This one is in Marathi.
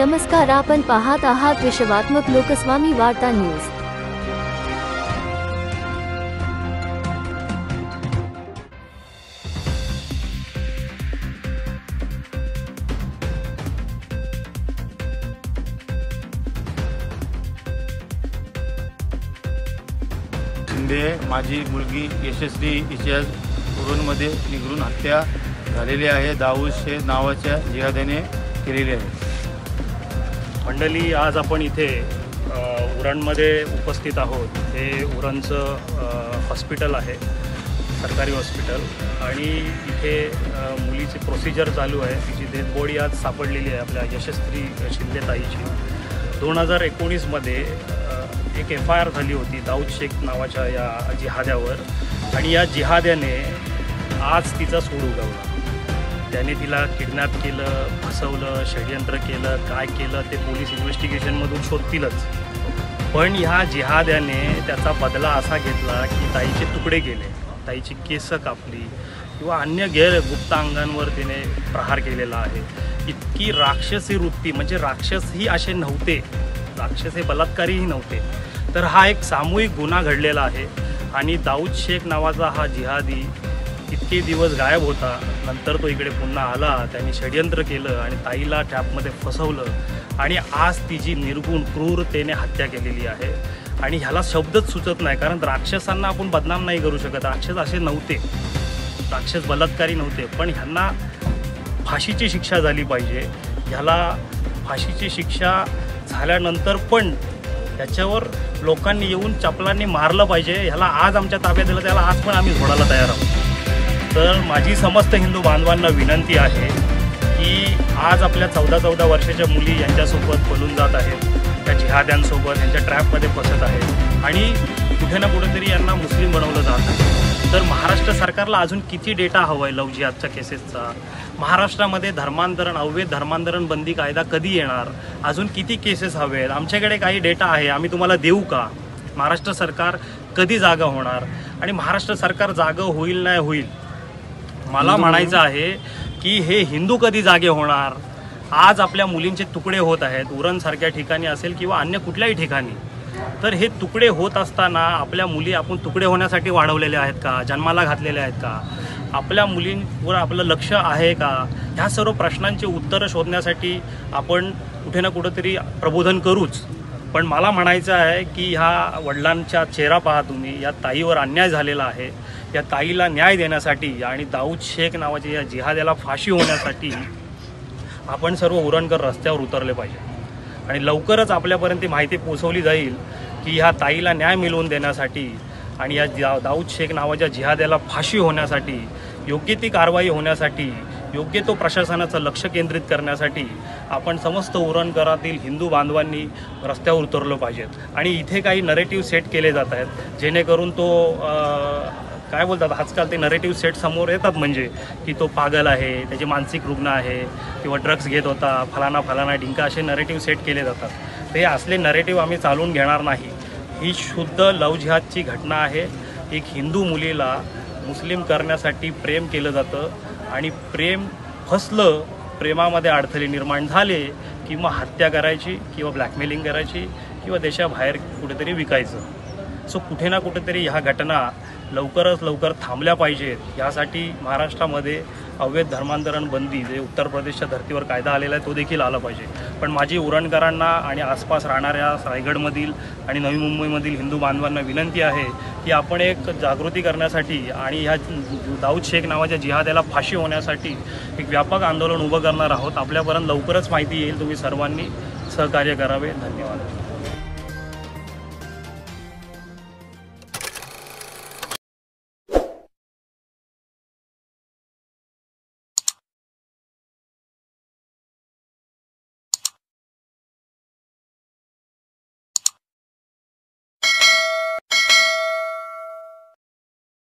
नमस्कार, आपण पाहत आहात विश्वात्मक लोकस्वामी वार्ता न्यूज। शिंदे माझी मुलगी यशस्वी हिच्या उरणमध्ये निघून हत्या झालेली आहे। दाऊद शेख नावाच्या जिहाद्याने केलेली आहे। मंडळी, आज आपण इथे उरणमध्ये उपस्थित आहोत। हे उरणचं हॉस्पिटल आहे, सरकारी हॉस्पिटल, आणि इथे मुलीची प्रोसिजर चालू आहे। तिची डेड बॉडी आज सापडलेली आहे आपल्या यशस्वी शिंदे ताईची। 2019मध्ये एक FIR झाली होती दाऊद शेख नावाच्या या जिहाद्यावर, आणि या जिहाद्याने आज तिचा सूड उगवला। त्याने तिला किडनॅप केलं, फसवलं, षडयंत्र केलं, काय केलं ते पोलीस इन्व्हेस्टिगेशनमधून शोधतीलच। पण ह्या जिहाद्याने त्याचा बदला असा घेतला की ताईचे तुकडे केले, ताईची केस कापली किंवा अन्य गुप्त अंगांवर तिने प्रहार केलेला आहे। इतकी राक्षसी वृत्ती, म्हणजे राक्षसही असे नव्हते, राक्षस हे बलात्कारीही नव्हते। तर हा एक सामूहिक गुन्हा घडलेला आहे, आणि दाऊद शेख नावाचा हा जिहादी इतके दिवस गायब होता, नंतर तो इकडे पुन्हा आला, त्यांनी षडयंत्र केलं आणि ताईला ट्रॅपमध्ये फसवलं, आणि आज तिची निर्गुण क्रूरतेने हत्या केलेली आहे। आणि ह्याला शब्दच सुचत नाही, कारण राक्षसांना आपण बदनाम नाही करू शकत। राक्षस असे नव्हते, राक्षस बलात्कारी नव्हते, पण ह्यांना फाशीची शिक्षा झाली पाहिजे। ह्याला फाशीची शिक्षा झाल्यानंतर पण त्याच्यावर लोकांनी येऊन चपलांनी मारलं पाहिजे। ह्याला आज आमच्या ताब्यात दिलं, त्याला आज पण आम्ही सोडायला तयार आहोत। तर माझी समस्त हिंदू बांधवांना विनंती आहे की आज आपल्या 14 वर्षाच्या मुली यांच्यासोबत पळून जात आहेत, त्या जिहाद्यांसोबत यांच्या ट्रॅपमध्ये फसत आहेत, आणि कुठे ना कुठेतरी यांना मुस्लिम बनवलं जात आहे। तर महाराष्ट्र सरकारला अजून किती डेटा हवा आहे लव्ह जिहादच्या केसेसचा? महाराष्ट्रामध्ये अवैध धर्मांतरण बंदी कायदा कधी येणार? अजून किती केसेस हवे आहेत? आमच्याकडे काही डेटा आहे, आम्ही तुम्हाला देऊ का? महाराष्ट्र सरकार कधी जागा होणार? आणि महाराष्ट्र सरकार जागा होईल नाही होईल, मला म्हणायचं आहे की हे हिंदू कधी जागे होणार? आज आपल्या मुलींचे तुकडे होत आहेत, उरणसारख्या ठिकाणी असेल किंवा अन्य कुठल्याही ठिकाणी। तर हे तुकडे होत असताना आपल्या मुली आपण तुकडे होण्यासाठी वाढवलेले आहेत का? जन्माला घातलेले आहेत का? आपल्या मुलींवर आपलं लक्ष आहे का? ह्या सर्व प्रश्नांची उत्तरं शोधण्यासाठी आपण कुठे ना कुठेतरी प्रबोधन करूच। पण मला म्हणायचं आहे की ह्या वडिलांचा चेहरा पहा तुम्ही, या ताईवर अन्याय झालेला आहे। या ताईला न्याय देण्यासाठी आणि दाऊद शेख नावाच्या या जिहाद्याला फाशी होण्यासाठी आपण सर्व उरणकर रस्त्यावर उतरले पाहिजे, आणि लवकरच आपल्यापर्यंत ती माहिती पोहोचवली जाईल की ह्या ताईला न्याय मिळवून देण्यासाठी आणि या दाऊद शेख नावाच्या जिहाद्याला फाशी होण्यासाठी, योग्य ती कारवाई होण्यासाठी, योग्य तो प्रशासनाचं लक्ष केंद्रित करण्यासाठी आपण समस्त उरणकरातील हिंदू बांधवांनी रस्त्यावर उतरलं पाहिजेत। आणि इथे काही नरेटिव्ह सेट केले जात आहेत, जेणेकरून तो काय बोलतात, आजकाल ते नरेटिव्ह सेट समोर येतात, म्हणजे की तो पागल आहे, त्याची मानसिक रुग्ण आहे, किंवा ड्रग्स घेत होता, फलाना डिंका, असे नरेटिव्ह सेट केले जातात। ते असले नरेटिव्ह आम्ही चालवून घेणार नाही। ही शुद्ध लव्ह जिहादची घटना आहे। एक हिंदू मुलीला मुस्लिम करण्यासाठी प्रेम केलं जातं, आणि प्रेम फसलं, प्रेमामध्ये अडथळे निर्माण झाले की मग हत्या करायची किंवा ब्लॅकमेलिंग करायची किंवा देशाबाहेर कुठेतरी विकायचं। सो कुठे ना कुठेतरी ह्या घटना लवकरात लवकर थांबल्या पाहिजेत। यासाठी महाराष्ट्रामध्ये अवैध धर्मांतरण बंदी, जे उत्तर प्रदेशच्या धर्तीवर कायदा आलेला आहे, तो देखील आला पाहिजे। पण माझी उरणकरांना आणि आसपास राहणाऱ्या रायगडमधील आणि नवी मुंबईमधील हिंदू बांधवांना विनंती आहे की आपण एक जागृती करण्यासाठी आणि ह्या दाऊद शेख नावाच्या जिहाद्याला फाशी होण्यासाठी एक व्यापक आंदोलन उभं करणार आहोत। आपल्यापर्यंत लवकरच माहिती येईल, तुम्ही सर्वांनी सहकार्य करावे। धन्यवाद।